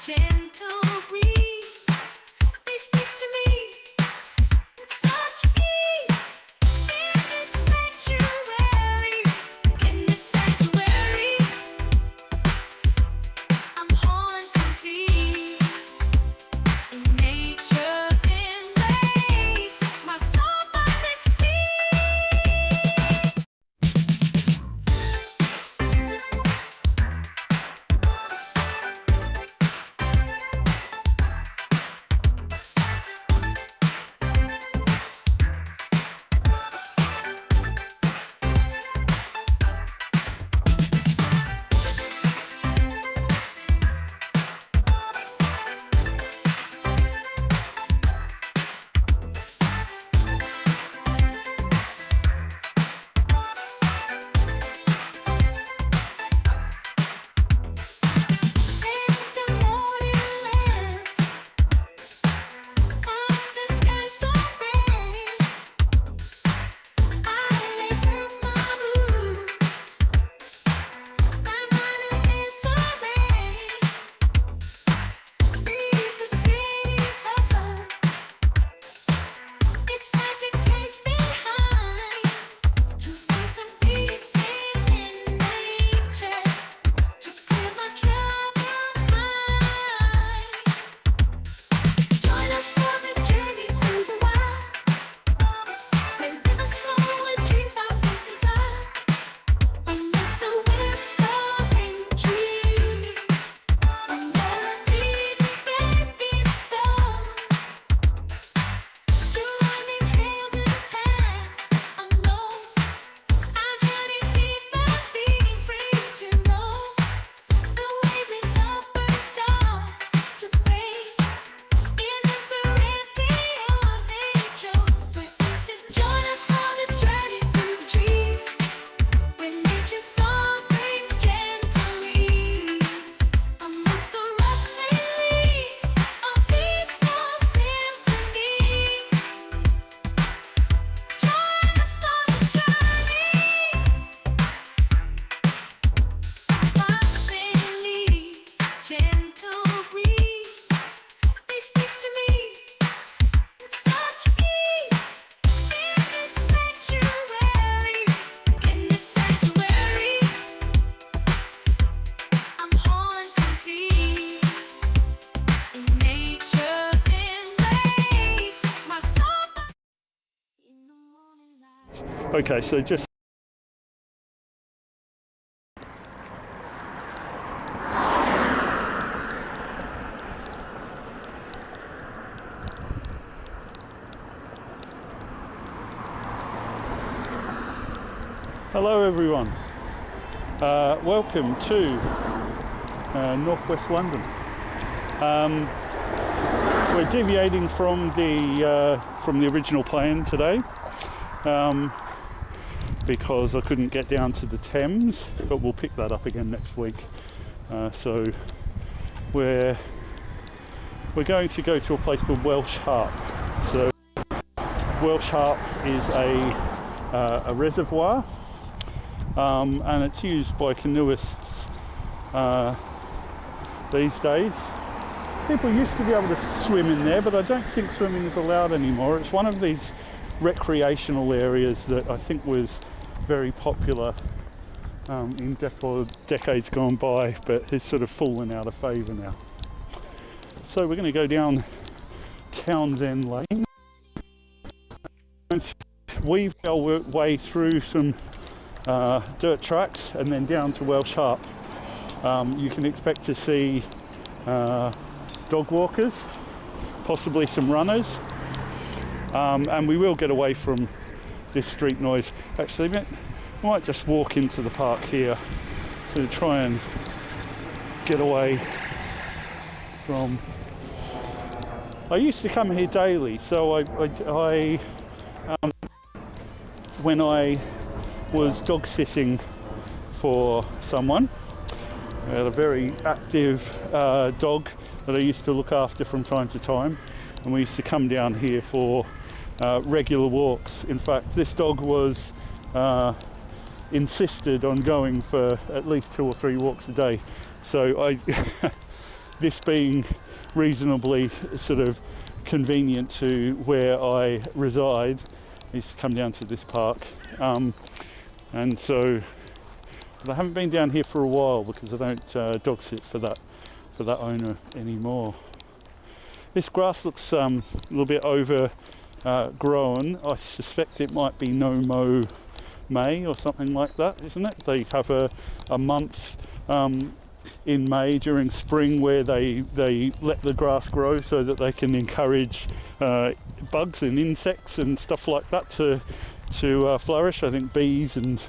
Gentle breeze, they speak to me with such ease. In this sanctuary, I'm whole and complete. In nature's embrace, my soul finds its Okay, so just hello everyone, welcome to northwest London. We're deviating from the original plan today because I couldn't get down to the Thames, but we'll pick that up again next week. So we're going to go to a place called Welsh Harp. So Welsh Harp is a reservoir, and it's used by canoeists these days. People used to be able to swim in there, but I don't think swimming is allowed anymore. It's one of these recreational areas that I think was very popular in decades gone by, but has sort of fallen out of favour now. So we're going to go down Townsend Lane, weave our way through some dirt tracks and then down to Welsh Harp. You can expect to see dog walkers, possibly some runners, and we will get away from this street noise. Actually, I might just walk into the park here to try and get away from... I used to come here daily, so when I was dog sitting for someone, I had a very active dog that I used to look after from time to time, and we used to come down here for regular walks. In fact, this dog was insisted on going for at least 2 or 3 walks a day. So this being reasonably sort of convenient to where I reside, I used to come down to this park, and so but I haven't been down here for a while because I don't dog sit for that owner anymore. This grass looks a little bit overgrown. I suspect it might be no mow May or something like that, isn't it? They have a month in May during spring where they let the grass grow so that they can encourage bugs and insects and stuff like that to flourish. I think bees and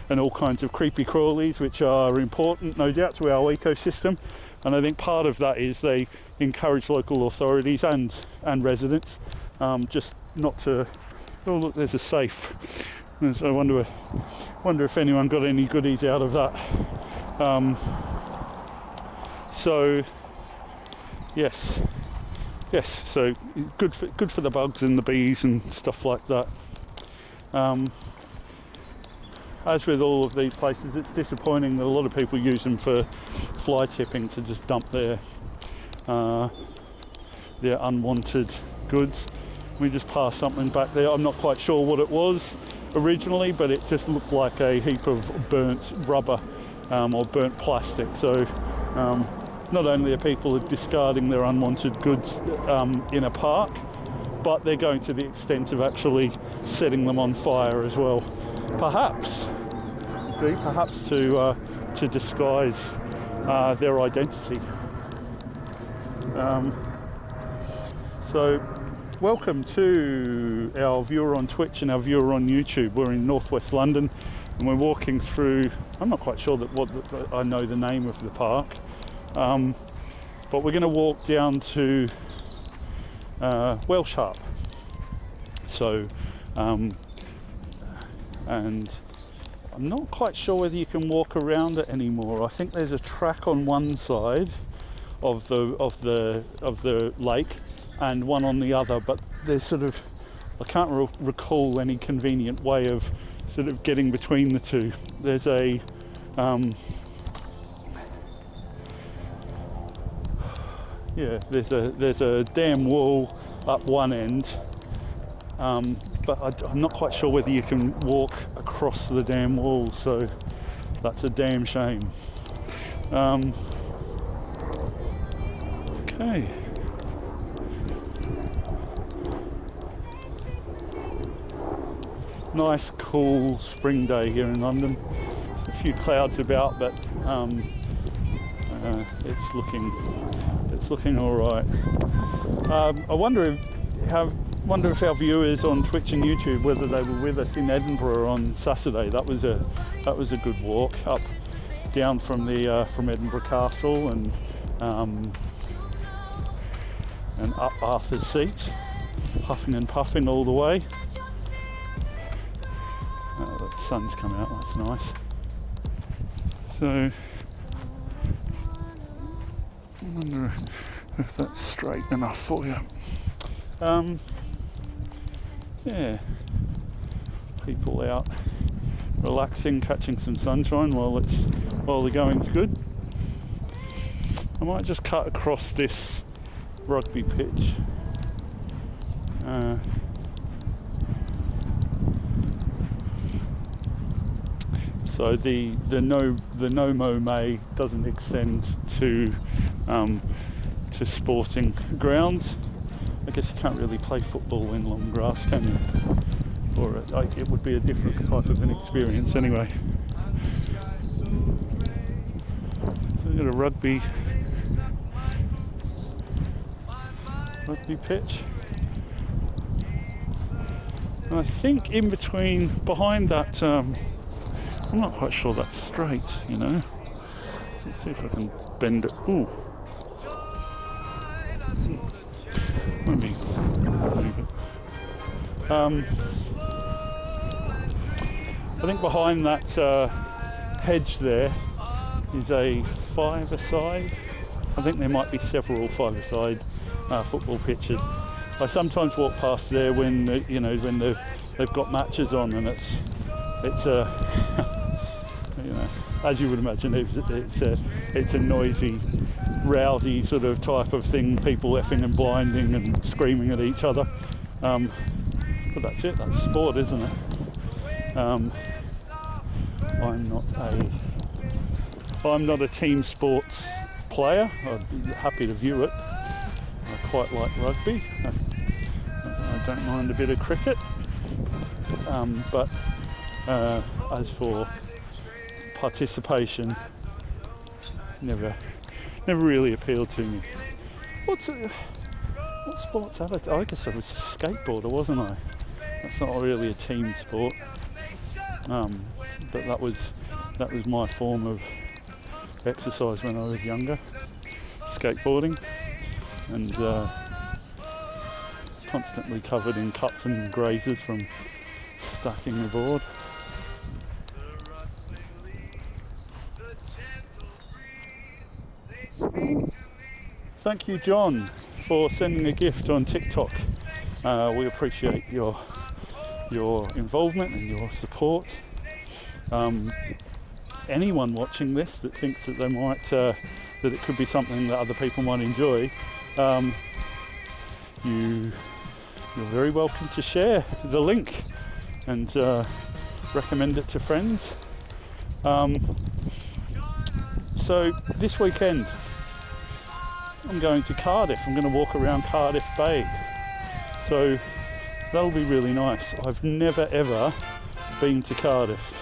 all kinds of creepy crawlies, which are important, no doubt, to our ecosystem. And I think part of that is they encourage local authorities and residents just not to. Oh look, there's a safe. And so I wonder if anyone got any goodies out of that. So yes. So good for the bugs and the bees and stuff like that. As with all of these places, it's disappointing that a lot of people use them for fly tipping to just dump their unwanted goods. We just passed something back there. I'm not quite sure what it was originally, but it just looked like a heap of burnt rubber or burnt plastic. So not only are people discarding their unwanted goods in a park, but they're going to the extent of actually setting them on fire as well. Perhaps to disguise their identity. So welcome to our viewer on Twitch and our viewer on YouTube. We're in northwest London and we're walking through, I'm not quite sure that I know the name of the park, but we're going to walk down to Welsh Harp. So and I'm not quite sure whether you can walk around it anymore. I think there's a track on one side of the lake and one on the other, but there's sort of, I can't recall any convenient way of sort of getting between the two. There's a there's a dam wall up one end, but I'm not quite sure whether you can walk across the dam wall, so that's a damn shame. Okay. Nice cool spring day here in London. A few clouds about, but it's looking all right. I wonder if our viewers on Twitch and YouTube, whether they were with us in Edinburgh on Saturday. That was a good walk up, down from Edinburgh Castle and up Arthur's Seat, huffing and puffing all the way. Oh, the sun's come out. That's nice. So I wonder if that's straight enough for you. Yeah, people out relaxing, catching some sunshine while the going's good. I might just cut across this rugby pitch. So the no mow May doesn't extend to sporting grounds. I guess you can't really play football in long grass, can you? Or it would be a different type of an experience anyway. So we've got a rugby pitch. And I think in between, behind that, I'm not quite sure that's straight, you know. Let's see if I can bend it. Ooh. Let me move it. I think behind that hedge there is a five-a-side. I think there might be several five-a-side football pitches. I sometimes walk past there when they've got matches on, and it's a you know, as you would imagine, it's a noisy rowdy sort of type of thing, people effing and blinding and screaming at each other. But that's it, that's sport, isn't it? I'm not a team sports player. I'd be happy to view it. I quite like rugby. I don't mind a bit of cricket. But as for participation, never really appealed to me. What sports have I guess I was a skateboarder, wasn't I? That's not really a team sport. But that was my form of exercise when I was younger, skateboarding, and constantly covered in cuts and grazes from stacking the board. Thank you, John, for sending a gift on TikTok. We appreciate your involvement and your support. Anyone watching this that thinks that they might that it could be something that other people might enjoy, you're very welcome to share the link and recommend it to friends. So this weekend I'm going to Cardiff. I'm going to walk around Cardiff Bay, so that'll be really nice. I've never ever been to Cardiff.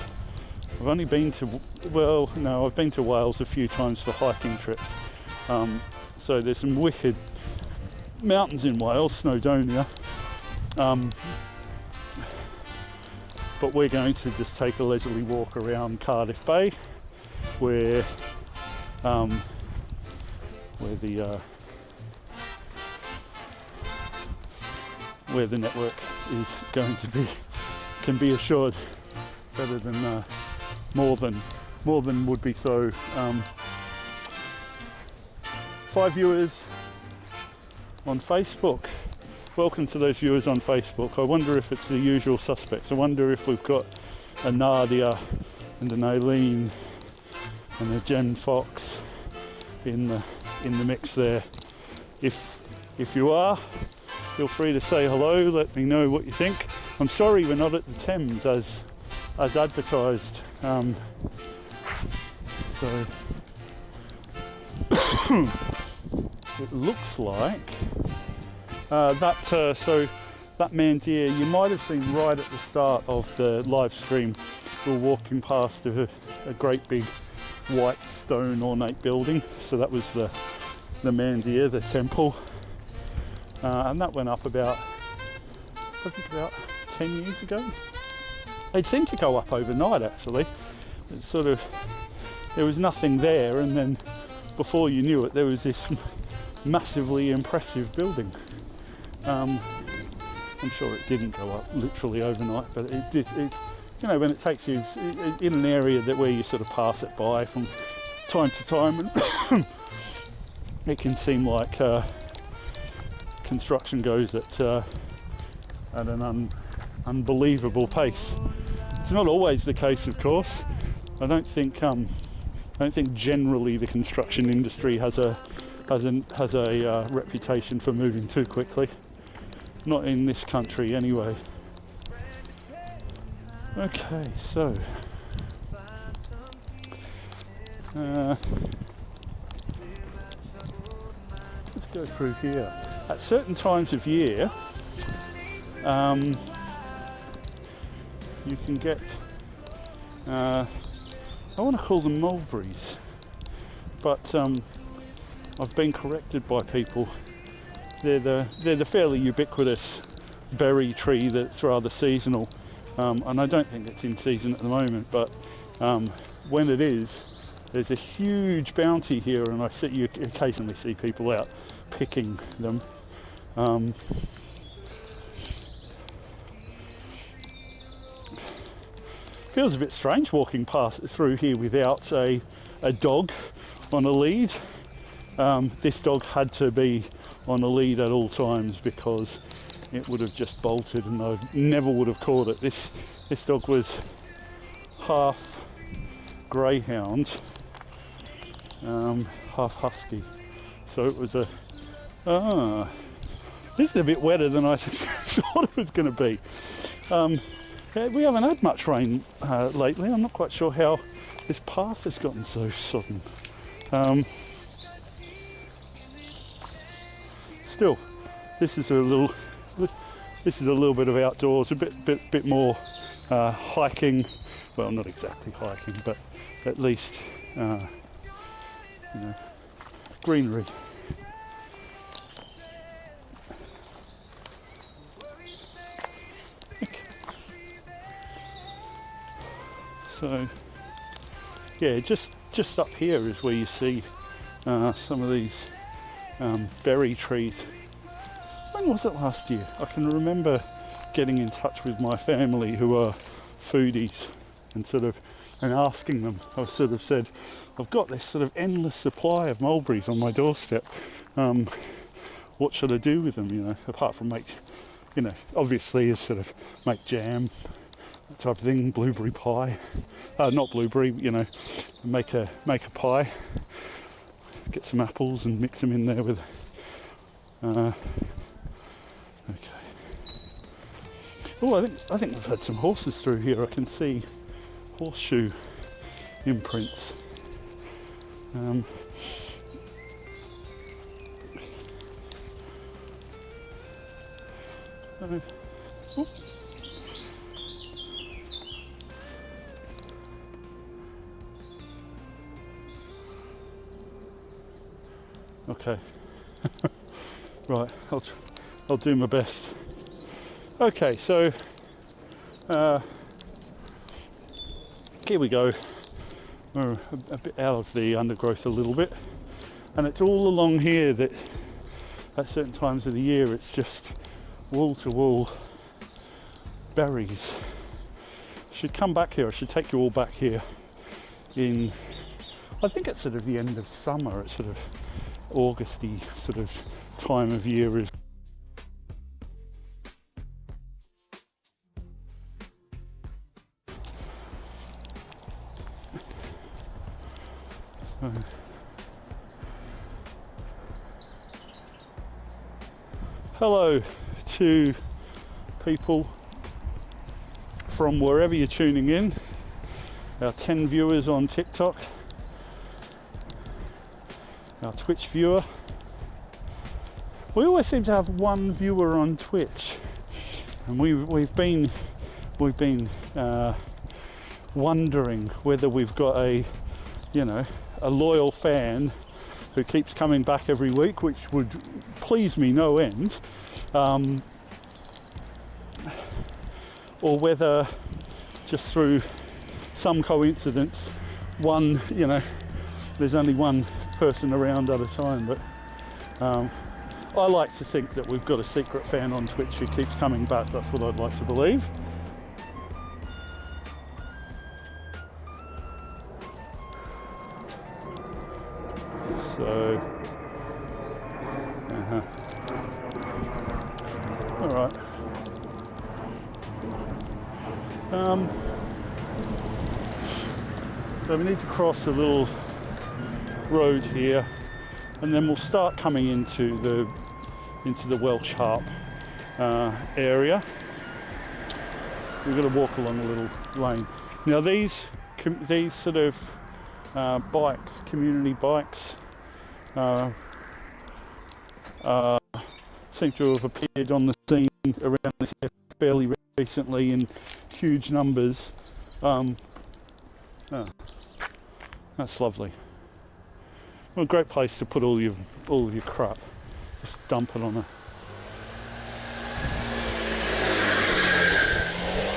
I've only been to, I've been to Wales a few times for hiking trips. So there's some wicked mountains in Wales, Snowdonia. But we're going to just take a leisurely walk around Cardiff Bay, where the network is going to be, can be assured, better than more than would be so. 5 viewers on Facebook. Welcome to those viewers on Facebook. I wonder if it's the usual suspects. I wonder if we've got a Nadia and an Aileen and a Jen Fox in the mix there. If you are, feel free to say hello. Let me know what you think. I'm sorry we're not at the Thames as advertised. So it looks like that man deer you might have seen right at the start of the live stream. We're walking past a great big white stone ornate building, so that was the man deer, the temple, and that went up about 10 years ago. It seemed to go up overnight actually. It's sort of, there was nothing there, and then before you knew it there was this massively impressive building. I'm sure it didn't go up literally overnight, but it did. When it takes you in an area where you sort of pass it by from time to time, and it can seem like construction goes at an unbelievable pace. It's not always the case, of course. I don't think generally the construction industry has a reputation for moving too quickly. Not in this country, anyway. Okay, so let's go through here. At certain times of year, you can get, I want to call them mulberries, but I've been corrected by people. They're the fairly ubiquitous berry tree that's rather seasonal, and I don't think it's in season at the moment, but when it is, there's a huge bounty here, and you occasionally see people out picking them. Feels a bit strange walking through here without a dog on a lead. This dog had to be on a lead at all times because it would have just bolted and I never would have caught it. This dog was half greyhound, half husky, So it was this is a bit wetter than I thought it was going to be. Yeah, we haven't had much rain lately. I'm not quite sure how this path has gotten so sodden. Still, this is a little bit of outdoors, a bit more hiking. Well, not exactly hiking, but at least greenery. So, yeah, just up here is where you see some of these berry trees. When was it last year? I can remember getting in touch with my family who are foodies and asking them. I sort of said, I've got this sort of endless supply of mulberries on my doorstep. What should I do with them? You know, apart from make, obviously is sort of make jam, that type of thing, blueberry pie. Not blueberry, make a pie. Get some apples and mix them in there with. Okay. Oh, I think we've had some horses through here. I can see horseshoe imprints. Okay. Right, I'll do my best. Okay, so here we go. We're a bit out of the undergrowth a little bit, and it's all along here that at certain times of the year it's just wall to wall berries. I should come back here. I should take you all back here in, I think it's sort of the end of summer. It's sort of Augusty sort of time of year is. Hello to people from wherever you're tuning in, our 10 viewers on TikTok, our Twitch viewer. We always seem to have one viewer on Twitch, and we've been wondering whether we've got a loyal fan who keeps coming back every week, which would please me no end, or whether just through some coincidence there's only one person around at a time. But I like to think that we've got a secret fan on Twitch who keeps coming back. That's what I'd like to believe. So, all right. So we need to cross a little road here, and then we'll start coming into the Welsh Harp area. We've got to walk along a little lane. Now these sort of bikes, community bikes, seem to have appeared on the scene around this area fairly recently in huge numbers. That's lovely. What a great place to put all of your crap. Just dump it on a.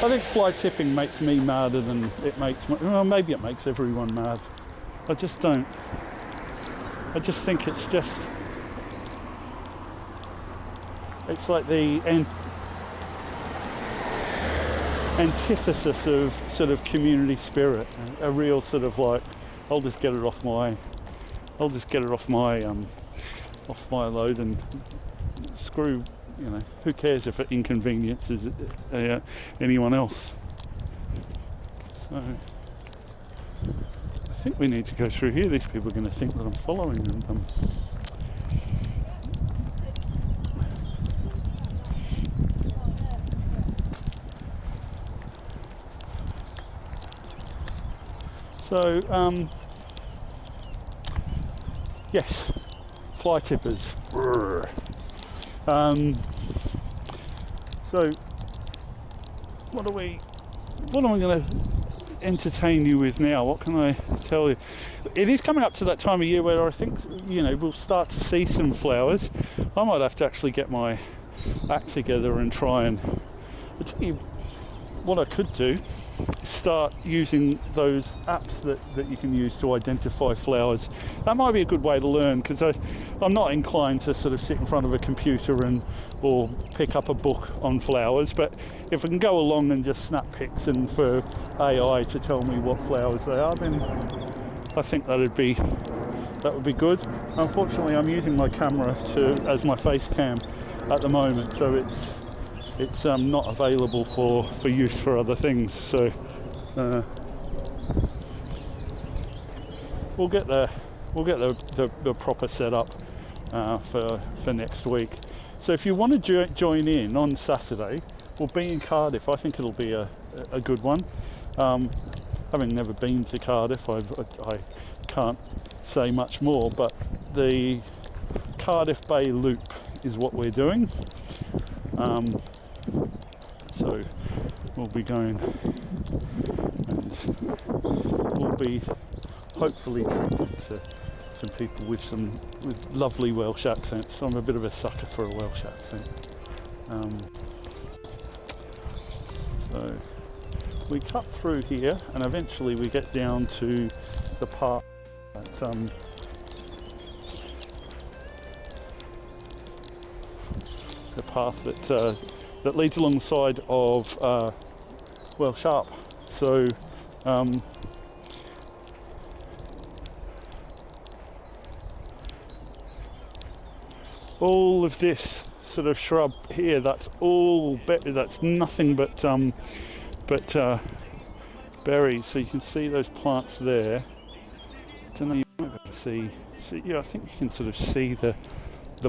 I think fly tipping makes me madder than it makes. Well, maybe it makes everyone mad. I just don't. I just think it's like the antithesis of sort of community spirit. A real sort of like, I'll just get it off my load and screw. Who cares if it inconveniences anyone else? So I think we need to go through here. These people are going to think that I'm following them. So yes, fly tippers. So what am I going to entertain you with now? What can I tell you? It is coming up to that time of year where I think, we'll start to see some flowers. I might have to actually get my act together and try and... I'll tell you what I could do is start using those apps that you can use to identify flowers. That might be a good way to learn, because I'm not inclined to sort of sit in front of a computer or pick up a book on flowers, but if I can go along and just snap pics and for AI to tell me what flowers they are, then I think that would be good. Unfortunately, I'm using my camera as my face cam at the moment, so it's not available for use for other things. So we'll get the proper setup for next week. So if you want to join in on Saturday, we'll be in Cardiff. I think it'll be a good one. Having never been to Cardiff, I can't say much more, but the Cardiff Bay Loop is what we're doing. So we'll be going, and we'll be hopefully treated to some people with lovely Welsh accents. I'm a bit of a sucker for a Welsh accent. So we cut through here, and eventually we get down to the park at the path that leads along the side of Welsh Harp. So all of this sort of shrub here, that's nothing but berries. So you can see those plants there. I don't know, you might be able to see. Yeah, I think you can sort of see the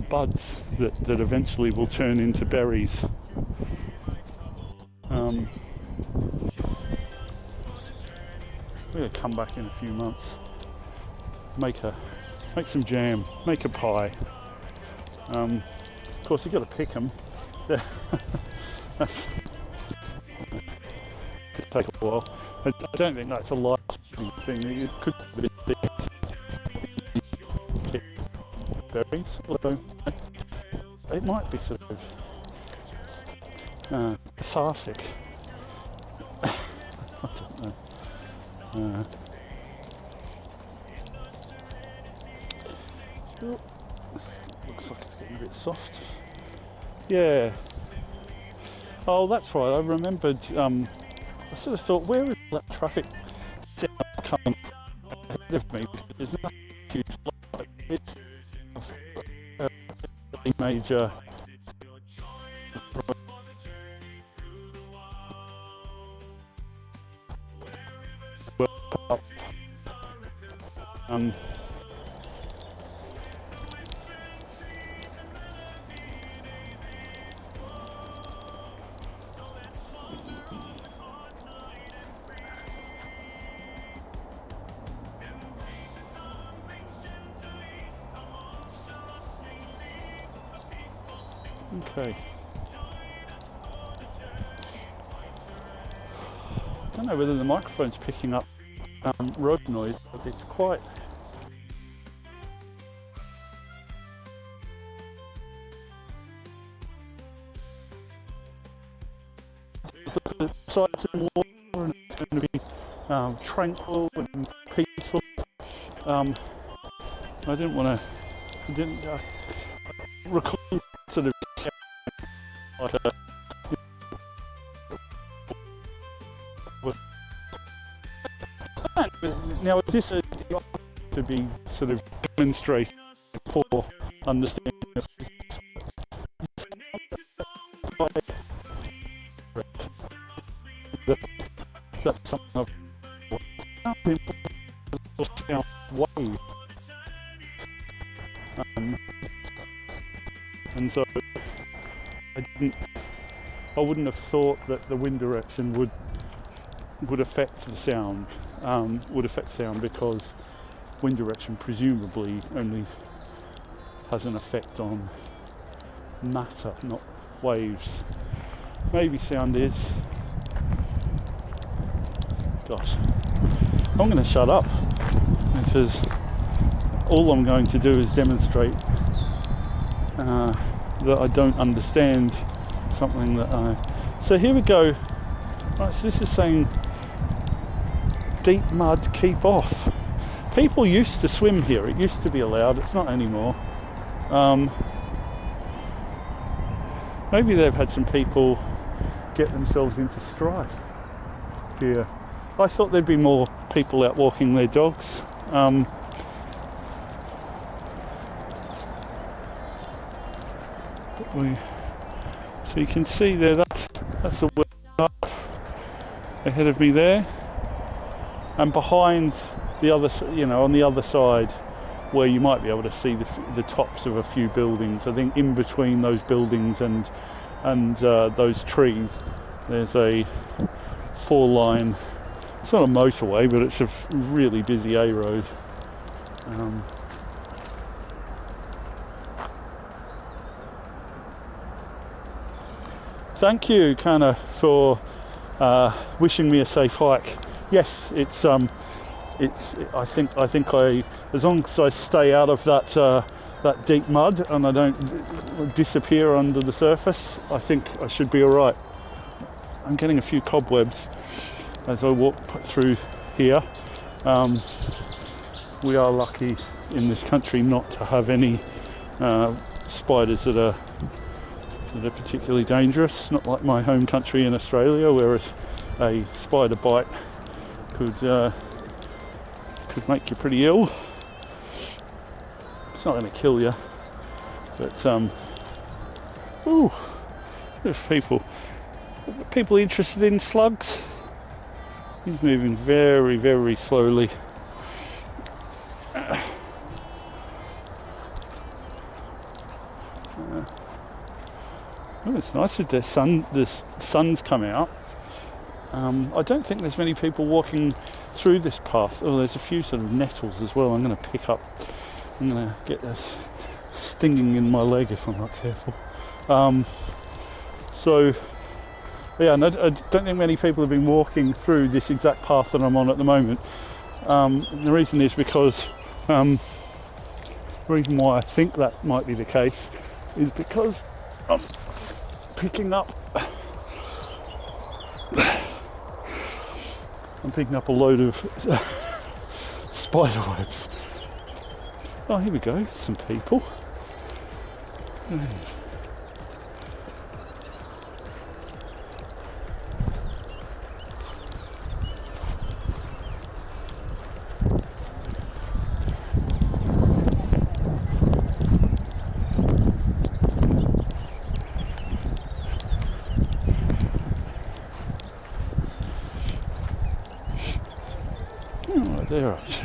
buds that eventually will turn into berries. We're going to come back in a few months, make some jam, make a pie. Of course, you've got to pick them. Could take a while. I don't think that's a lasting thing. It could be berries, although it might be sort of cathartic. I don't know. Looks like it's getting a bit soft. Yeah. Oh, that's right. I remembered. I sort of thought, where is that traffic coming ahead of me? Because there's no huge light. It's a really major. Okay. I don't know whether the microphone's picking up road noise, but it's quite. The sides of the water, and it's going to be tranquil and peaceful. I didn't want to. Record sort of like a. Now, is this to be sort of demonstrated for understanding of that's something of sound wave. And so I wouldn't have thought that the wind direction would affect the sound. would affect sound, because wind direction presumably only has an effect on matter, not waves. Maybe sound is. Gosh, I'm going to shut up, because all I'm going to do is demonstrate that I don't understand something that I... So here we go. Right, so this is saying deep mud, keep off. People used to swim here. It used to be allowed. It's not anymore. Maybe they've had some people get themselves into strife here. I thought there'd be more people out walking their dogs. So you can see there, that's the Welsh Harp ahead of me there, and behind the other, on the other side, where you might be able to see the tops of a few buildings. I think in between those buildings and those trees, there's a 4-line. It's not a motorway, but it's a really busy A road. Thank you, Kana, for wishing me a safe hike. Yes, it's. I think as long as I stay out of that deep mud and I don't disappear under the surface, I think I should be all right. I'm getting a few cobwebs as I walk through here. We are lucky in this country not to have any spiders that are particularly dangerous. Not like my home country in Australia, where a spider bite could make you pretty ill. It's not going to kill you, but ooh, there's people interested in slugs. He's moving very, very slowly. Oh, it's nice with the sun's come out. I don't think there's many people walking through this path. Oh, there's a few sort of nettles as well. I'm going to get this stinging in my leg if I'm not careful. So yeah, and I don't think many people have been walking through this exact path that I'm on at the moment. The reason is because the reason why I think that might be the case is because I'm picking up a load of spider webs. Oh, here we go, some people. Oh, they're up to.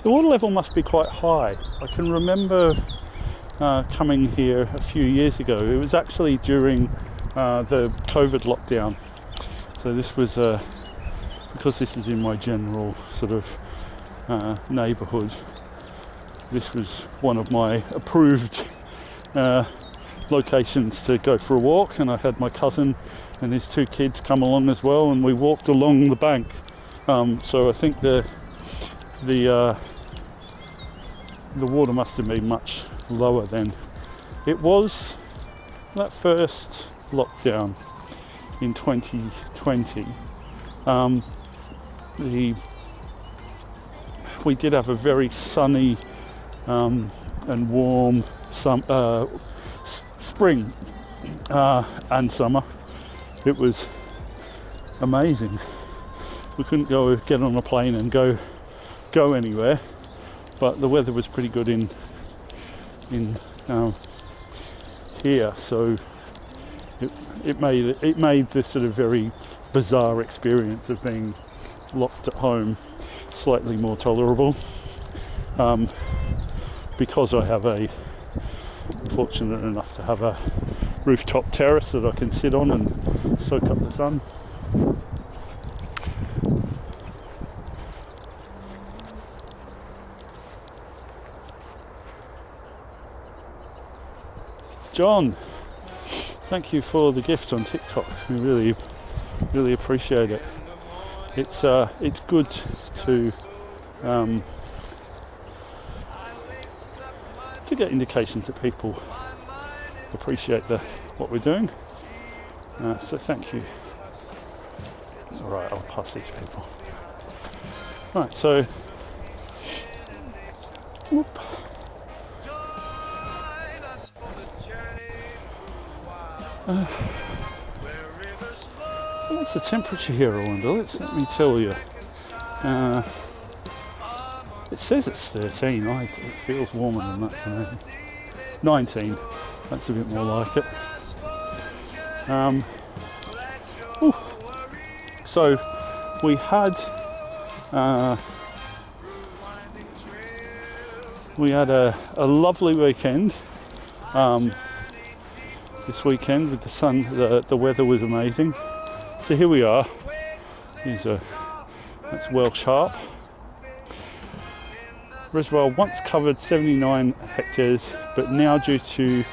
The water level must be quite high. I can remember coming here a few years ago. It was actually during the COVID lockdown. So this was, because this is in my general sort of neighbourhood, this was one of my approved locations to go for a walk, and I had my cousin and his two kids come along as well, and we walked along the bank So I think the water must have been much lower than it was that first lockdown in 2020. We did have a very sunny and warm spring and summer. It was amazing. We couldn't get on a plane and go anywhere, but the weather was pretty good in here, so it made this sort of very bizarre experience of being locked at home slightly more tolerable, because I'm fortunate enough to have a rooftop terrace that I can sit on and soak up the sun. John, thank you for the gift on TikTok. We really appreciate it. It's good to get indications that people appreciate what we're doing. So thank you. All right, I'll pass these people. Right, so whoop. What's the temperature here, I wonder? Let me tell you. It says it's 13. It feels warmer than that to me. 19. That's a bit more like it. So we had a lovely weekend. This weekend with the sun, the weather was amazing. So here we are. That's Welsh Harp. Reservoir once covered 79 hectares, but now due to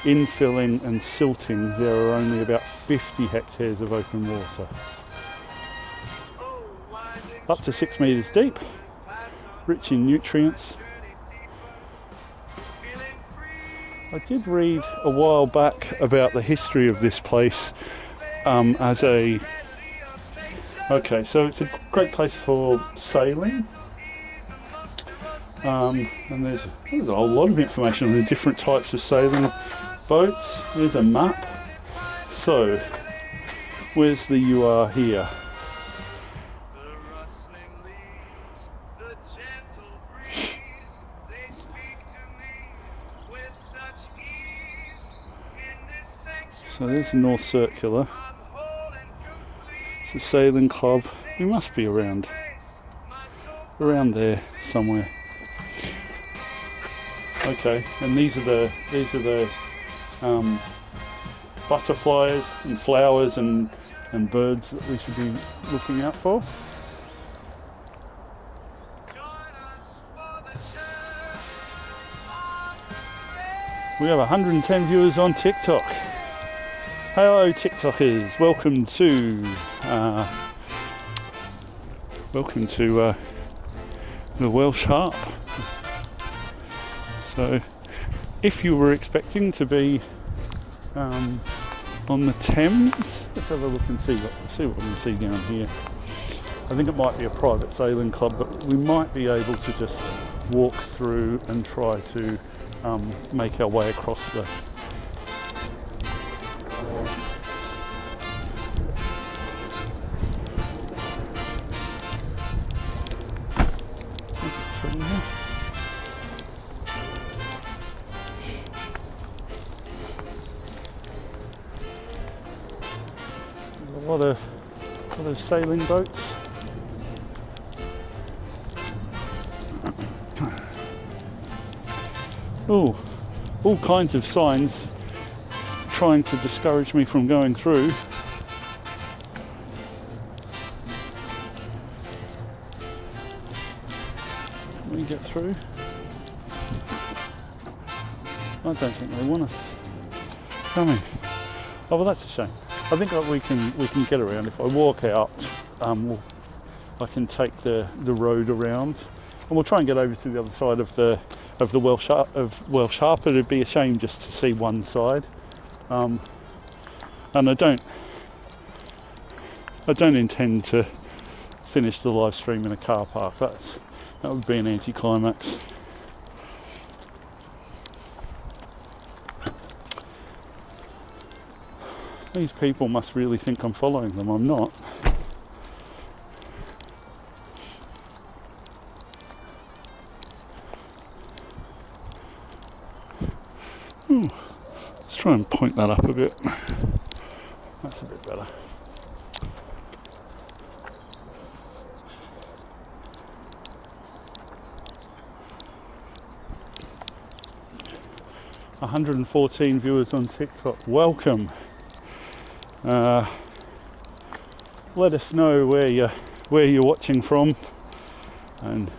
infilling and silting, there are only about 50 hectares of open water. Up to 6 metres deep, rich in nutrients. I did read a while back about the history of this place so it's a great place for sailing. And there's a whole lot of information on the different types of sailing boats. There's a map. So, where's the you are here? So there's the North Circular. It's a sailing club. We must be around there somewhere. Okay, and these are the butterflies and flowers and birds that we should be looking out for. We have 110 viewers on TikTok. Hello TikTokers, welcome to the Welsh Harp. So if you were expecting to be on the Thames, let's have a look and see what we can see down here. I think it might be a private sailing club, but we might be able to just walk through and try to make our way across the a lot of sailing boats. Oh, all kinds of signs trying to discourage me from going through. Can we get through? I don't think they want us coming. Oh well, that's a shame. I think that we can get around. If I walk out, we'll I can take the road around, and we'll try and get over to the other side of the Welsh Harp. It'd be a shame just to see one side, and I don't intend to finish the live stream in a car park. That would be an anticlimax. These people must really think I'm following them. I'm not. Let's try and point that up a bit. That's a bit better. "114 viewers on TikTok. Welcome. Let us know where you're watching from, and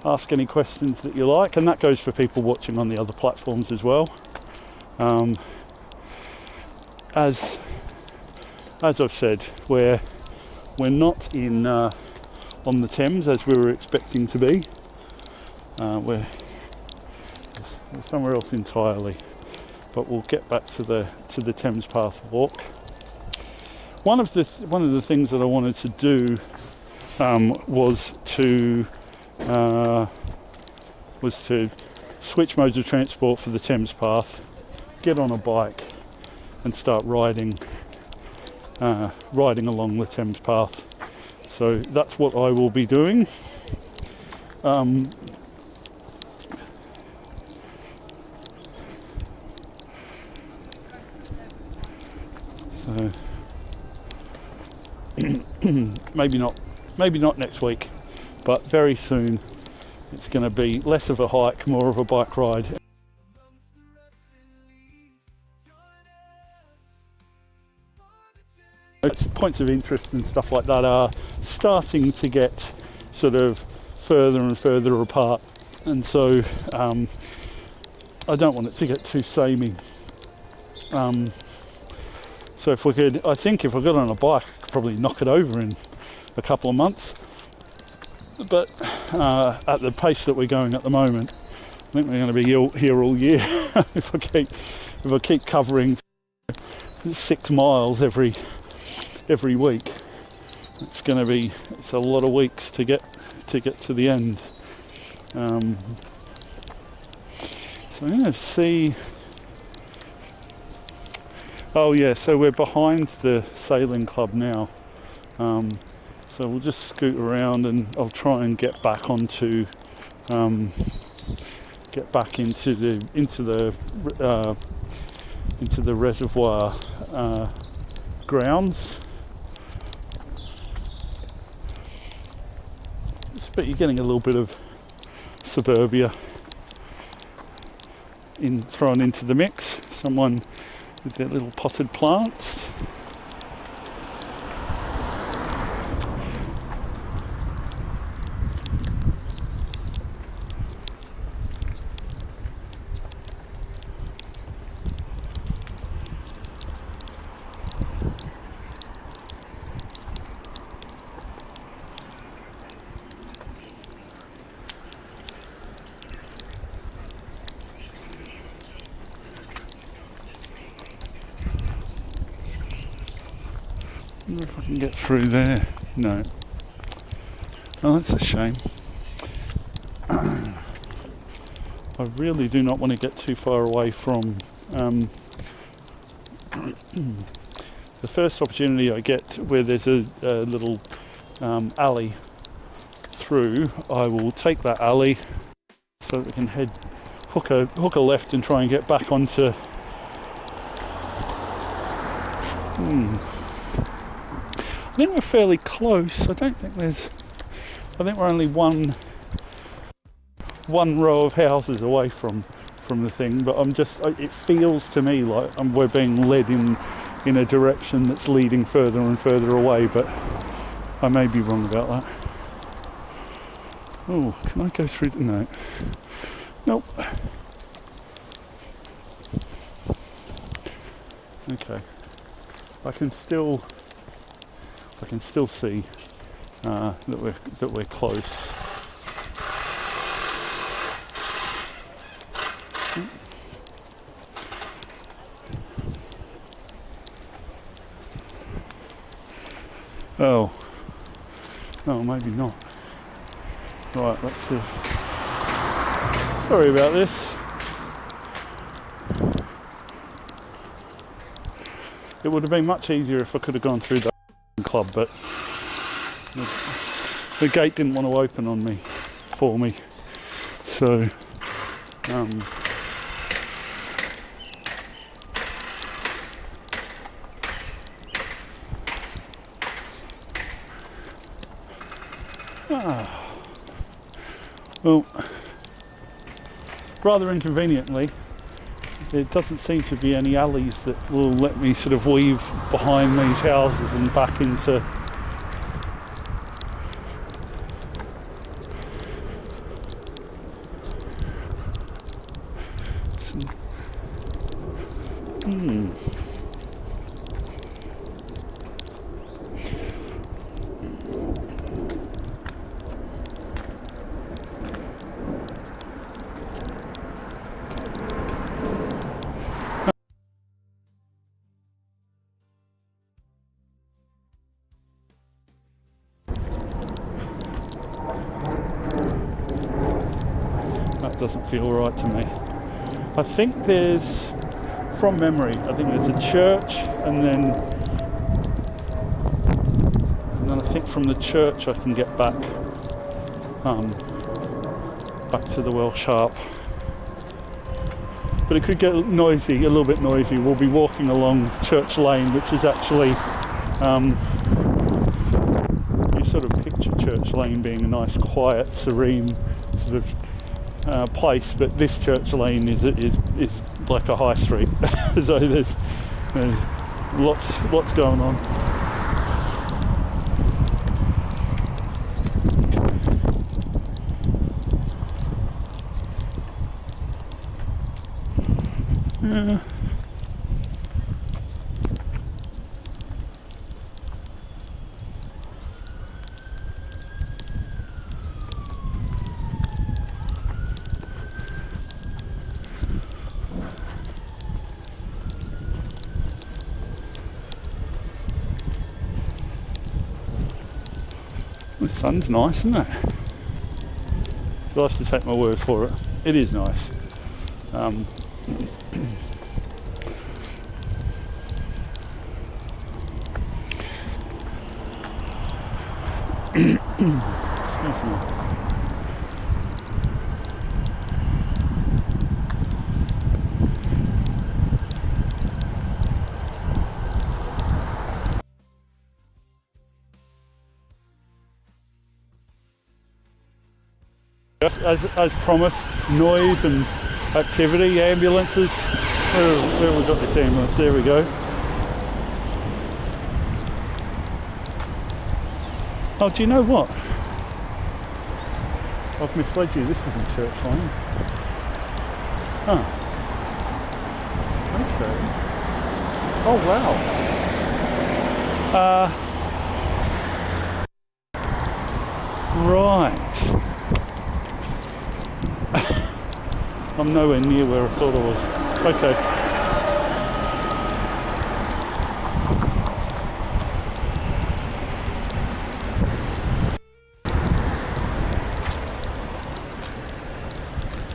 ask any questions that you like, and that goes for people watching on the other platforms as well. As I've said, we're not in on the Thames as we were expecting to be. We're somewhere else entirely, but we'll get back to the Thames Path walk. One of the things that I wanted to do was to switch modes of transport for the Thames Path, get on a bike, and start riding along the Thames Path. So that's what I will be doing. So maybe not next week, but very soon it's going to be less of a hike, more of a bike ride. Points of interest and stuff like that are starting to get sort of further and further apart, and so I don't want it to get too samey. So if I got on a bike, I could probably knock it over in a couple of months. But at the pace that we're going at the moment, I think we're going to be here all year. if I keep covering 6 miles every week, it's a lot of weeks to get to the end. So I'm going to see. Oh yeah, so we're behind the sailing club now. So we'll just scoot around, and I'll try and get back into the reservoir grounds. But you're getting a little bit of suburbia thrown into the mix. Someone with their little potted plants. I wonder if I can get through there. No. Oh, that's a shame. I really do not want to get too far away from the first opportunity I get where there's a little alley through. I will take that alley so that we can hook a left and try and get back onto I think we're fairly close. I think we're only one row of houses away from the thing, but it feels to me like we're being led in a direction that's leading further and further away, but I may be wrong about that. Oh, can I go through? No. Nope. Okay. I can still see that we're close. Oh, no, maybe not. Right, let's see. Sorry about this. It would have been much easier if I could have gone through the club, but the gate didn't want to open on me, for me. So, well, rather inconveniently, there doesn't seem to be any alleys that will let me sort of weave behind these houses and back into some. That doesn't feel right to me. I think there's, from memory, I think there's a church, and then I think from the church I can get back to the Welsh Harp. But it could get noisy, a little bit noisy. We'll be walking along Church Lane, which is actually, you sort of picture Church Lane being a nice, quiet, serene sort of place, but this Church Lane is like a high street. So there's lots going on. The sun's nice, isn't it? You'll have to take my word for it. It is nice. As promised, noise and activity, ambulances. Where have we got this ambulance? There we go. Oh, do you know what? I've misled you, this isn't Church Lane. Oh. Okay. Oh, wow. Right. I'm nowhere near where I thought I was. Okay.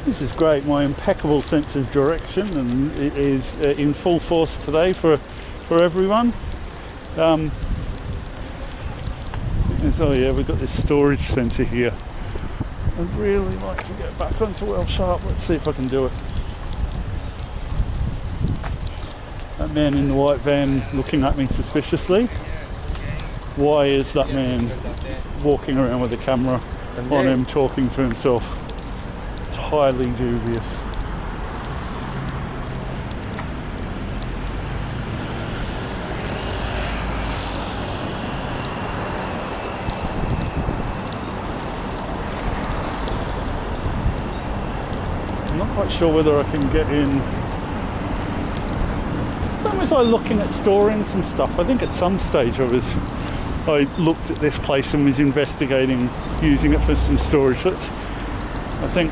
This is great, my impeccable sense of direction, and it is in full force today for everyone. So yeah, we've got this storage centre here. I'd really like to get back onto Welsh Harp. Let's see if I can do it. That man in the white van looking at me suspiciously. Why is that man walking around with a camera on him talking to himself? It's highly dubious. Quite sure whether I can get in. When was I looking at storing some stuff? I think at some stage I was I looked at this place and was investigating using it for some storage. I think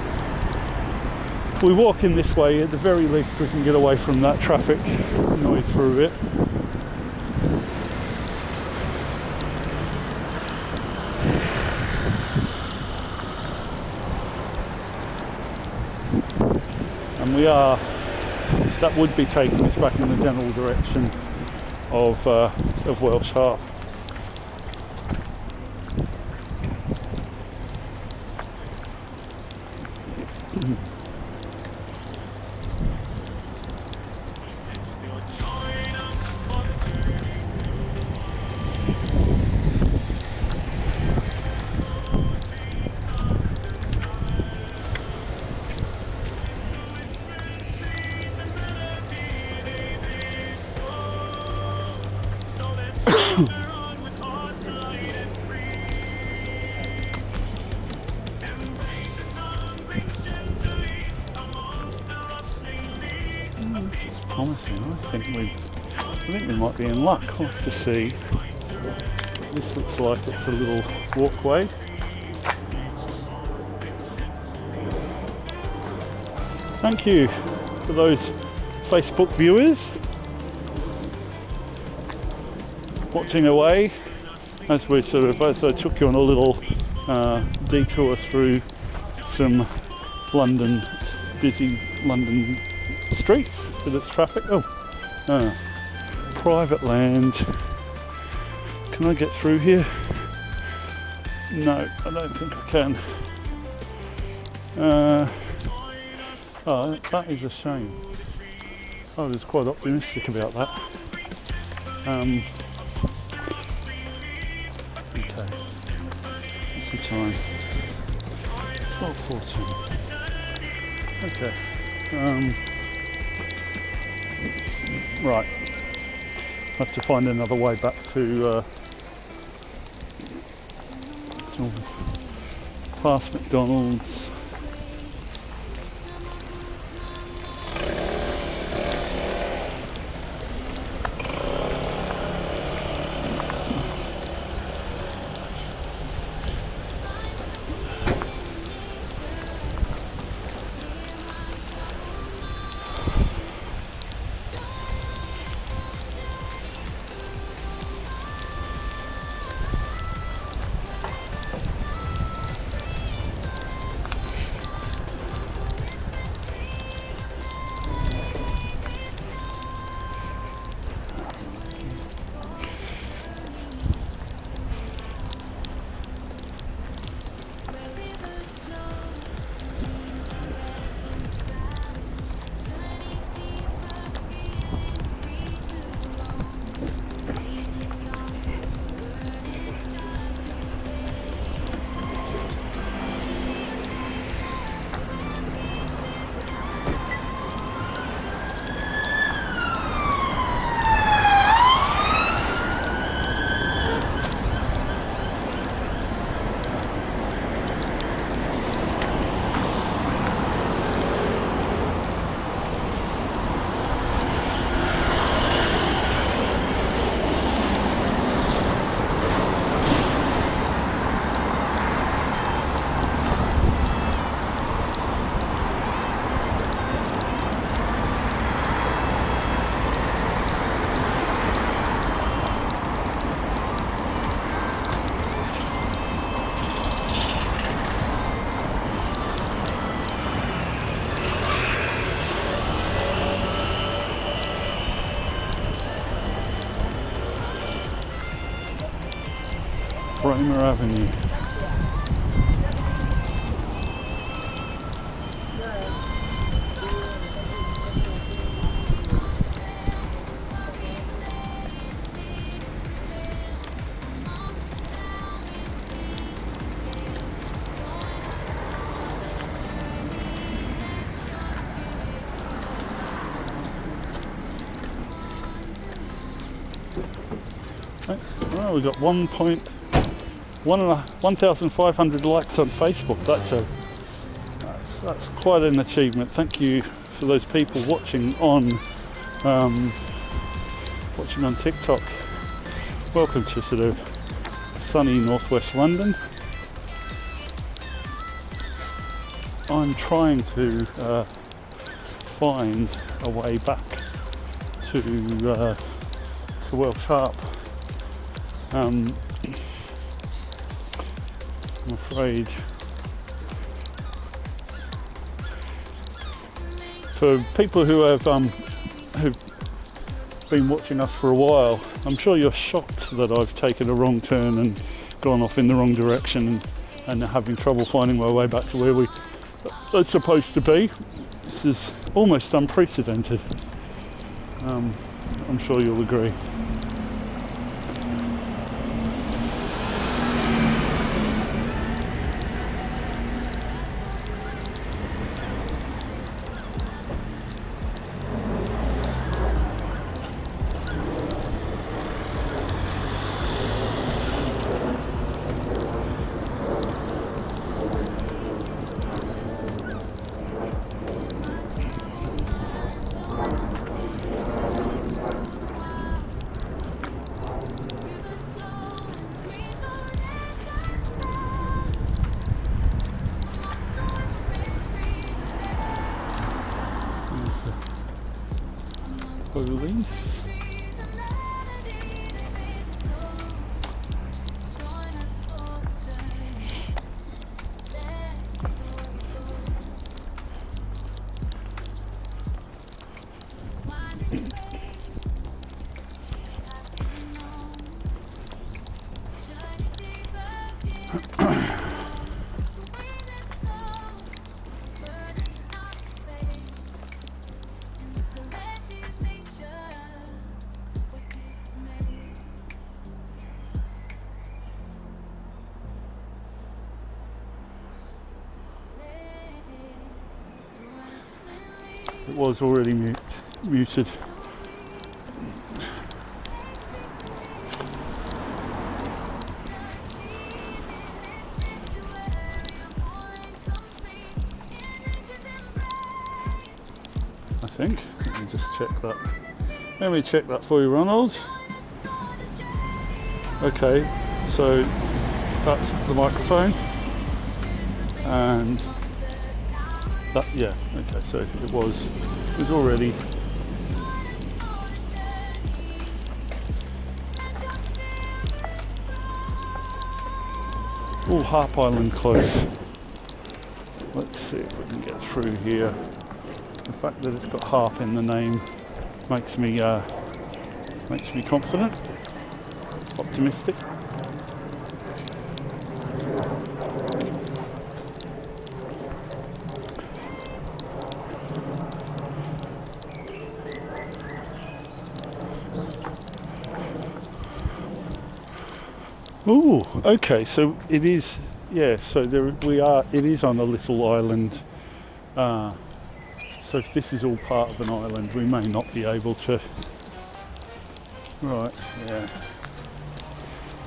if we walk in this way, at the very least we can get away from that traffic noise for a bit. And that would be taking us back in the general direction of Welsh Harp. Promising. I think we might be in luck. We'll have to see. This looks like it's a little walkway. Thank you for those Facebook viewers watching away as I took you on a little detour through some busy London streets with its traffic. Private land. Can I get through here? No, I don't think I can. That is a shame. I was quite optimistic about that. Okay, what's the time? 12:14. Okay. Right. I have to find another way back to past McDonald's. Bramer Avenue. Well, we've got 1,500 likes on Facebook. That's quite an achievement. Thank you for those people watching on TikTok. Welcome to sort of sunny northwest London. I'm trying to find a way back to Welsh Harp. I'm afraid for people who have who've been watching us for a while, I'm sure you're shocked that I've taken a wrong turn and gone off in the wrong direction and having trouble finding my way back to where we are supposed to be. This is almost unprecedented. I'm sure you'll agree. Police. It was already muted. I think. Let me just check that. Let me check that for you, Ronald. Okay, so that's the microphone, and that, yeah, okay, so it was already. Oh, Harp Island close. Let's see if we can get through here. The fact that it's got harp in the name makes me confident, optimistic. Oh, okay. So it is. Yeah. So there we are. It is on a little island. So if this is all part of an island, we may not be able to. Right. Yeah.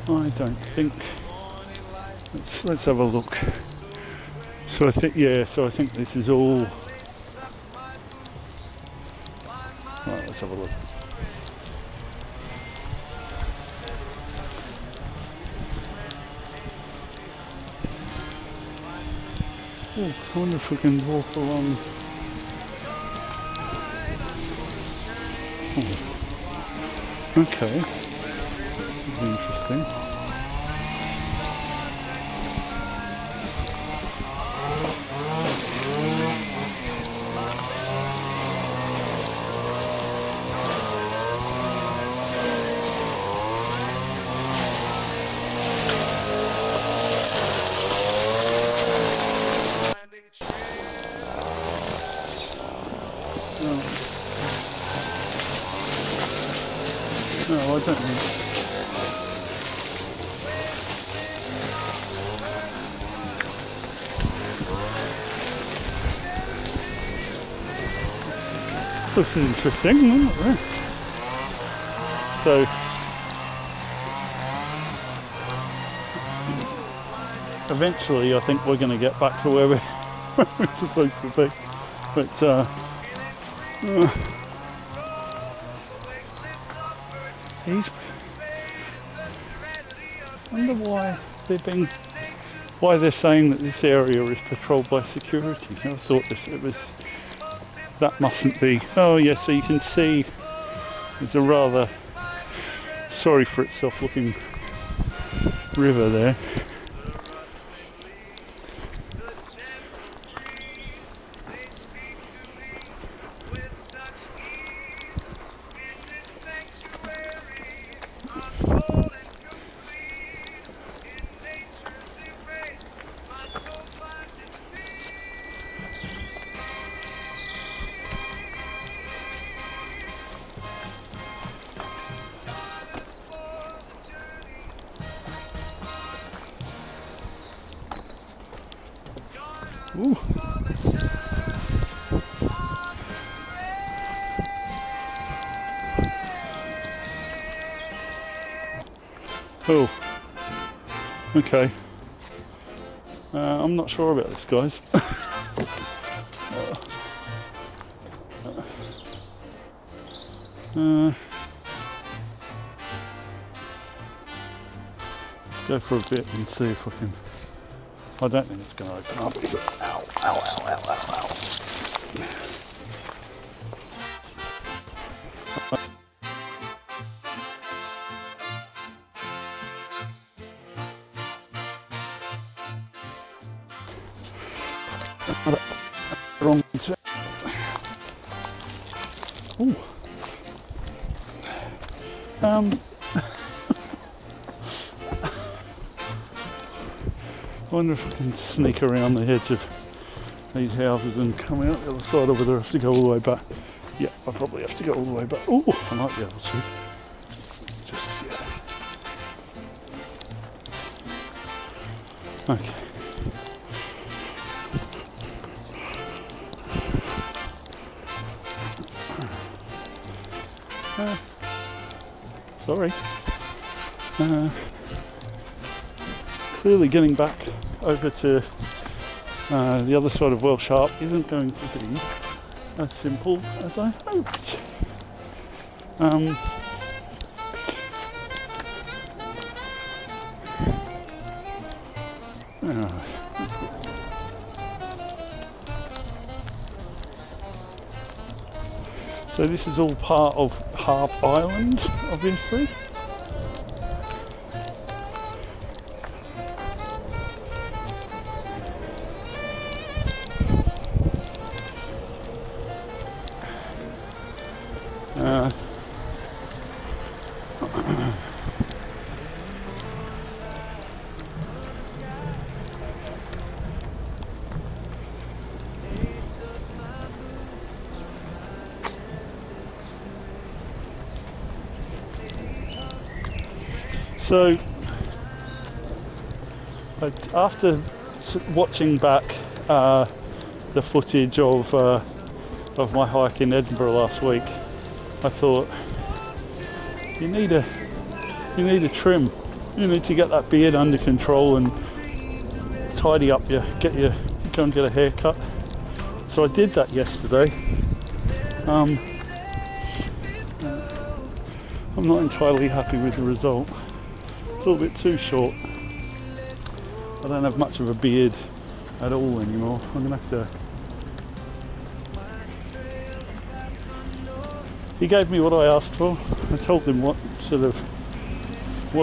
I don't think. Let's have a look. So I think, yeah. So I think this is all. Right. Let's have a look. Oh, I wonder if we can walk along. Oh. Okay, this is interesting. No, I don't think. This is interesting, isn't it? So, eventually I think we're going to get back to where we're supposed to be. But, wonder why they're saying that this area is patrolled by security. I thought that mustn't be. Oh yeah, so you can see there's a rather sorry for itself looking river there. Ooh. Oh, okay. I'm not sure about this, guys. Let's go for a bit and see if I can. I don't think it's going to open up, is it? Ow, ow, ow, ow, ow, ow. Wrong turn. Ooh. I wonder if I can sneak around the edge of these houses and come out the other side, or whether I have to go all the way back. Yeah, I probably have to go all the way back. Oh, I might be able to. Just, yeah. Okay. Sorry. Clearly getting back over to the other side of Welsh Harp isn't going to be as simple as I hoped. So this is all part of Harp Island, obviously. So, after watching back the footage of my hike in Edinburgh last week, I thought you need a trim. You need to get that beard under control and tidy up go and get a haircut. So I did that yesterday. I'm not entirely happy with the result. It's a little bit too short. I don't have much of a beard at all anymore. I'm gonna have to. He gave me what I asked for. I told him what I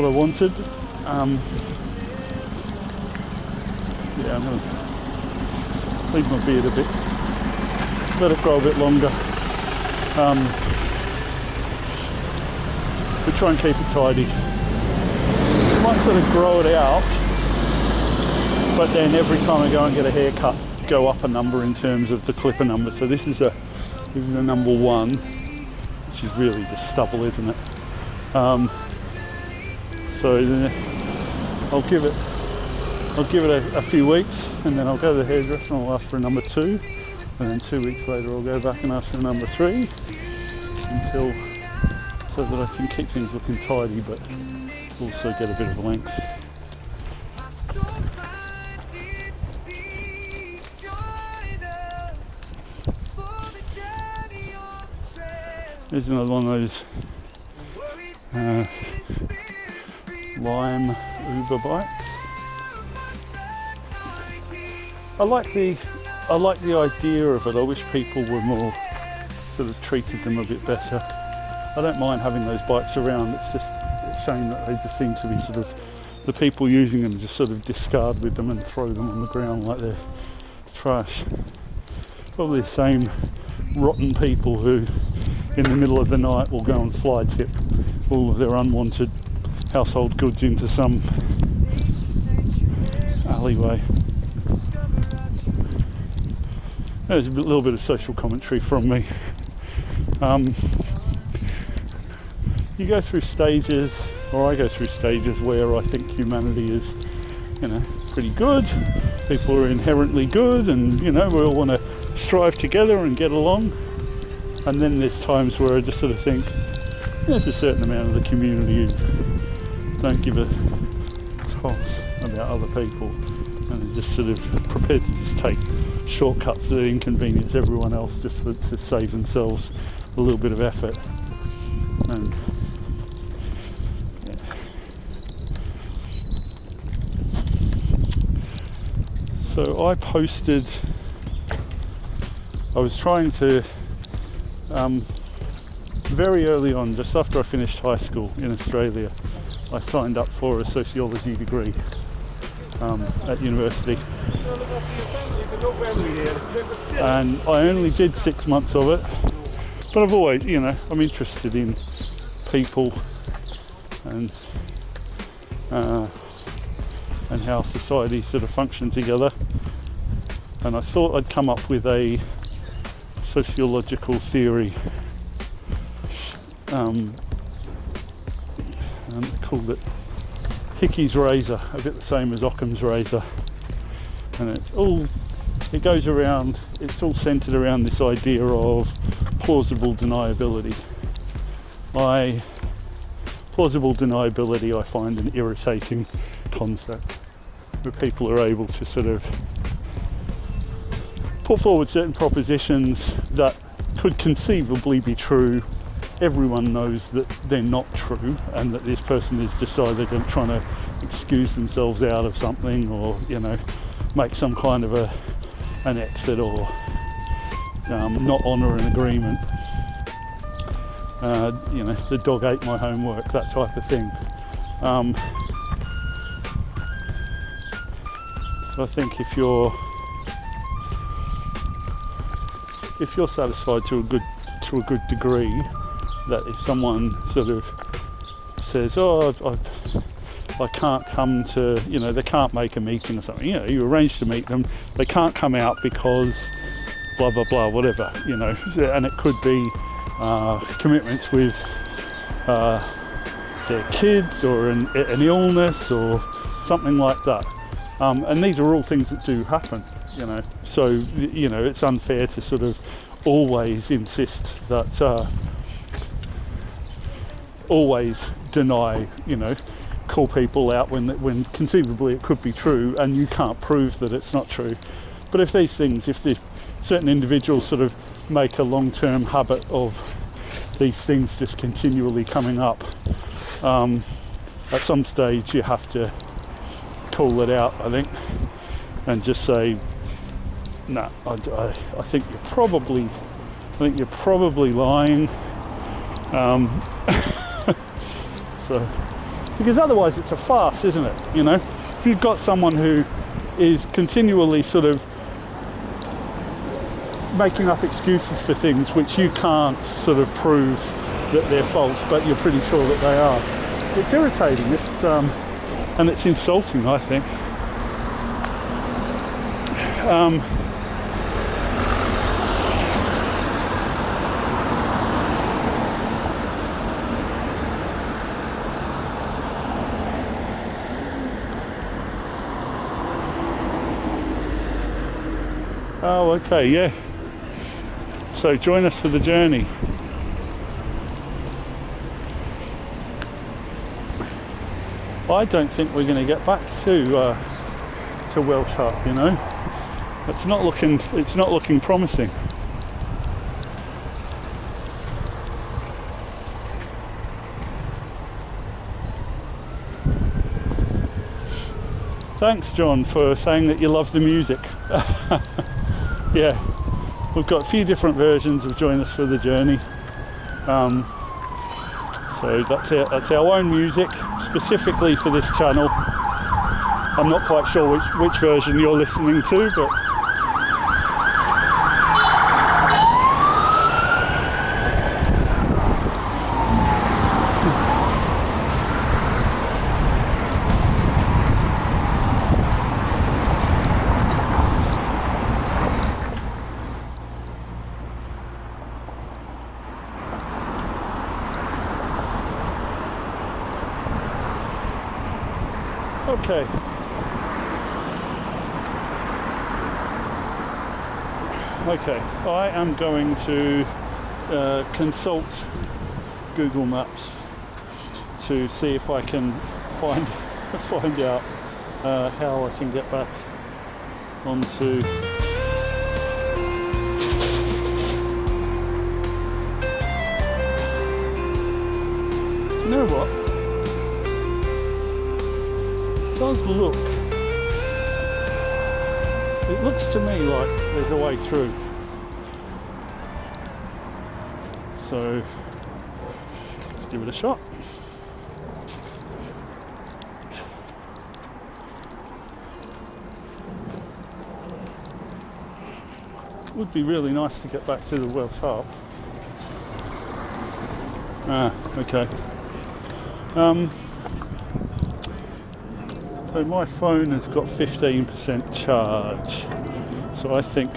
wanted. Yeah, I'm gonna leave my beard a bit. Let it grow a bit longer. We try and keep it tidy. I might sort of grow it out, but then every time I go and get a haircut, go up a number in terms of the clipper number. So this is a number 1, which is really just stubble, isn't it? So I'll give it a few weeks, and then I'll go to the hairdresser and I'll ask for a number 2, and then 2 weeks later I'll go back and ask for a number 3, so that I can keep things looking tidy, but also get a bit of length. There's another one of those lime Uber bikes. I like the idea of it. I wish people were more sort of treated them a bit better. I don't mind having those bikes around. It's just a shame that they just seem to be sort of, the people using them just sort of discard with them and throw them on the ground like they're trash. Probably the same rotten people who in the middle of the night will go and fly tip all of their unwanted household goods into some alleyway. There's a little bit of social commentary from me. You go through stages, or I go through stages where I think humanity is, pretty good. People are inherently good, and we all want to strive together and get along. And then there's times where I just sort of think there's a certain amount of the community who don't give a toss about other people, and are just sort of prepared to just take shortcuts that inconvenience everyone else just to save themselves a little bit of effort. And so I was trying to very early on, just after I finished high school in Australia, I signed up for a sociology degree at university. And I only did 6 months of it, but I've always, I'm interested in people and how society sort of function together. And I thought I'd come up with a sociological theory, and I called it Hickey's razor, a bit the same as Occam's razor. And it's all centered around this idea of plausible deniability. Plausible deniability I find an irritating concept, where people are able to sort of put forward certain propositions that could conceivably be true. Everyone knows that they're not true, and that this person is just either trying to excuse themselves out of something, or make some kind of an exit, or not honour an agreement. The dog ate my homework, that type of thing. So I think if you're satisfied to a good degree, that if someone sort of says, I can't come to, they can't make a meeting or something, you arrange to meet them, they can't come out because blah blah blah, whatever, and it could be commitments with their kids, or an illness, or something like that, and these are all things that do happen, so it's unfair to sort of always insist that always deny, call people out when conceivably it could be true and you can't prove that it's not true. But if the certain individuals sort of make a long-term habit of these things just continually coming up, at some stage you have to call it out, I think, and just say, no, I think you're probably lying. So, because otherwise it's a farce, isn't it? If you've got someone who is continually sort of making up excuses for things which you can't sort of prove that they're false, but you're pretty sure that they are, it's irritating. And it's insulting, I think. Oh, okay, yeah. So join us for the journey. I don't think we're going to get back to Welsh Harp, It's not looking promising. Thanks, John, for saying that you love the music. Yeah, we've got a few different versions of Join Us for the Journey. So that's our own music, specifically for this channel. I'm not quite sure which version you're listening to, but okay. Okay, I am going to consult Google Maps to see if I can find out how I can get back onto. Do you know what? It does look. It looks to me like there's a way through. So let's give it a shot. It would be really nice to get back to the Welsh Harp. Okay. So my phone has got 15% charge, so I think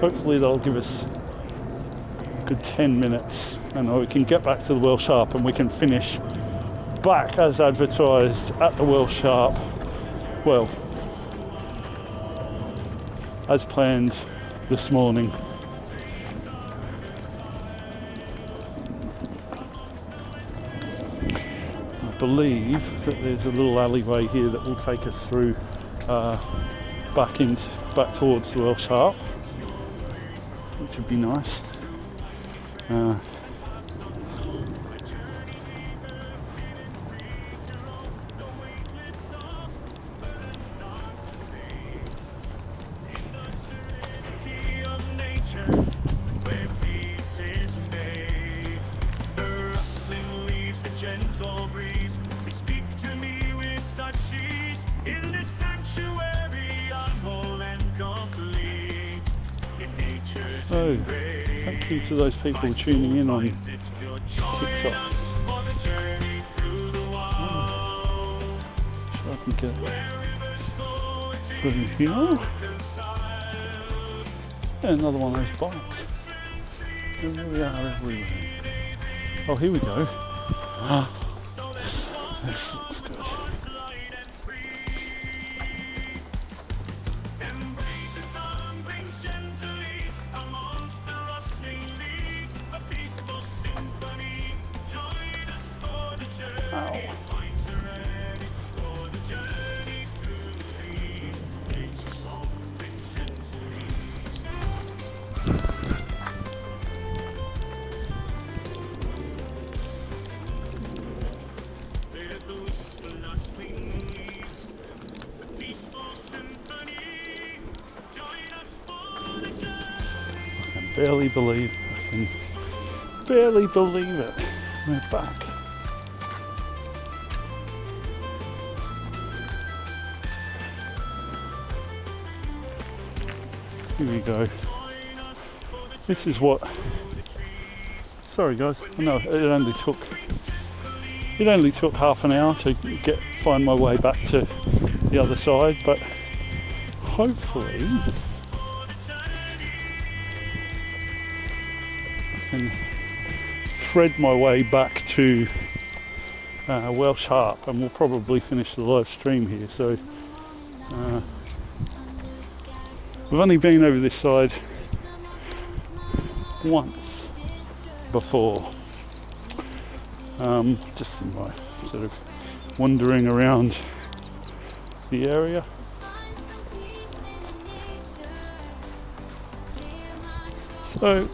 hopefully that'll give us a good 10 minutes and we can get back to the Welsh Harp and we can finish back as advertised at the Welsh Harp, well, as planned this morning. I believe that there's a little alleyway here that will take us through back towards the Welsh Harp, which would be nice. Gentle breeze, they speak to me with such ease. In this sanctuary, I'm whole and complete. In nature's So, thank you to those people tuning in on TikTok. Sure I can get through here. Yeah, another one of those bikes. They really are everywhere. Oh, here we go. This looks good. Ow. I can barely believe it. We're back. Here we go. This is what. Sorry guys, I know it only took half an hour to find my way back to the other side, but hopefully can thread my way back to Welsh Harp, and we'll probably finish the live stream here. So we've only been over this side once before, just in my sort of wandering around the area. So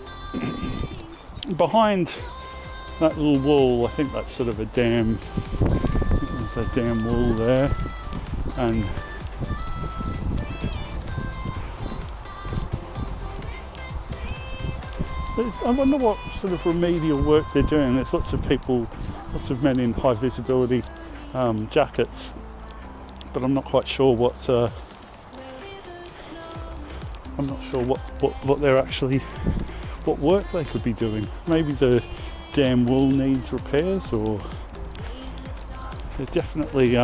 behind that little wall, I think that's sort of a dam. There's a dam wall there, and I wonder what sort of remedial work they're doing. There's lots of people, lots of men in high visibility jackets, but I'm not quite sure what. I'm not sure what they're actually, what work they could be doing. Maybe the dam wall needs repairs, or they're definitely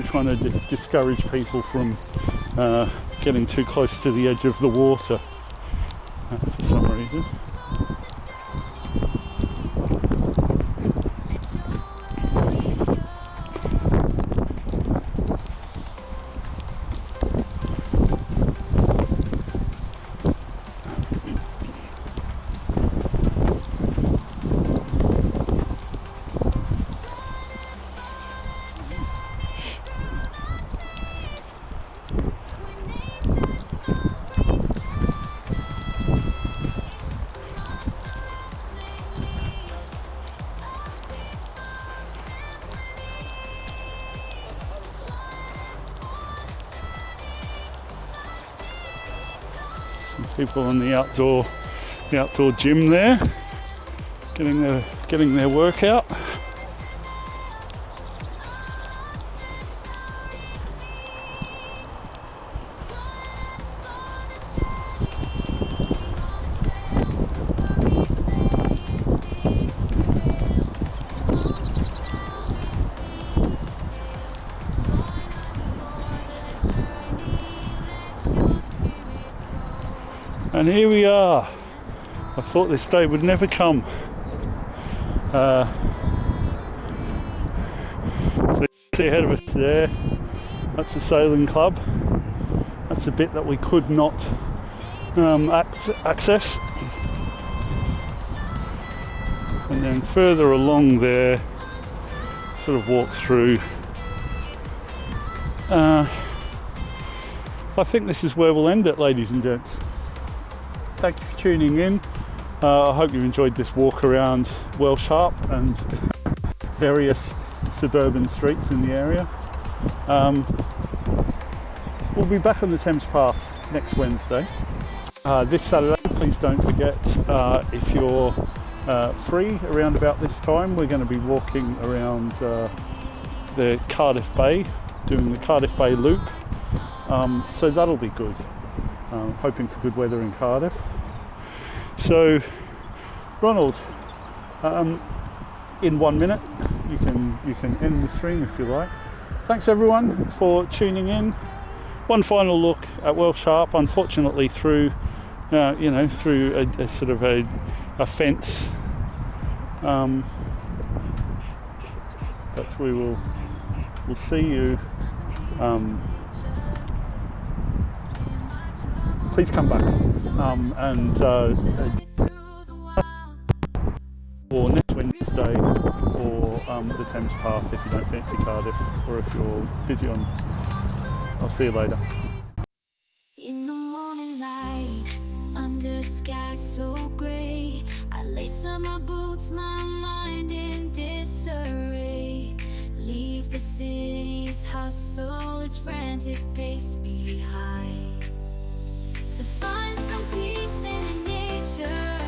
trying to discourage people from getting too close to the edge of the water for some reason. People in the outdoor gym there, getting their workout. And here we are. I thought this day would never come. So you see ahead of us there, that's the sailing club. That's a bit that we could not access. And then further along there, sort of walk through. I think this is where we'll end it, ladies and gents. Thank you for tuning in. I hope you enjoyed this walk around Welsh Harp and various suburban streets in the area. We'll be back on the Thames Path next Wednesday. This Saturday, please don't forget, if you're free around about this time, we're going to be walking around the Cardiff Bay, doing the Cardiff Bay loop. So that'll be good. Hoping for good weather in Cardiff. So, Ronald, in 1 minute, you can end the stream if you like. Thanks everyone for tuning in. One final look at Welsh Harp, unfortunately through through a sort of a fence. But we'll see you. Please come back for next Wednesday for the Thames Path if you don't fancy Cardiff, or if you're busy on. I'll see you later. In the morning light, under sky so grey, I lace up my boots, my mind in disarray. Leave the city's hustle, its frantic pace behind, to find some peace in nature.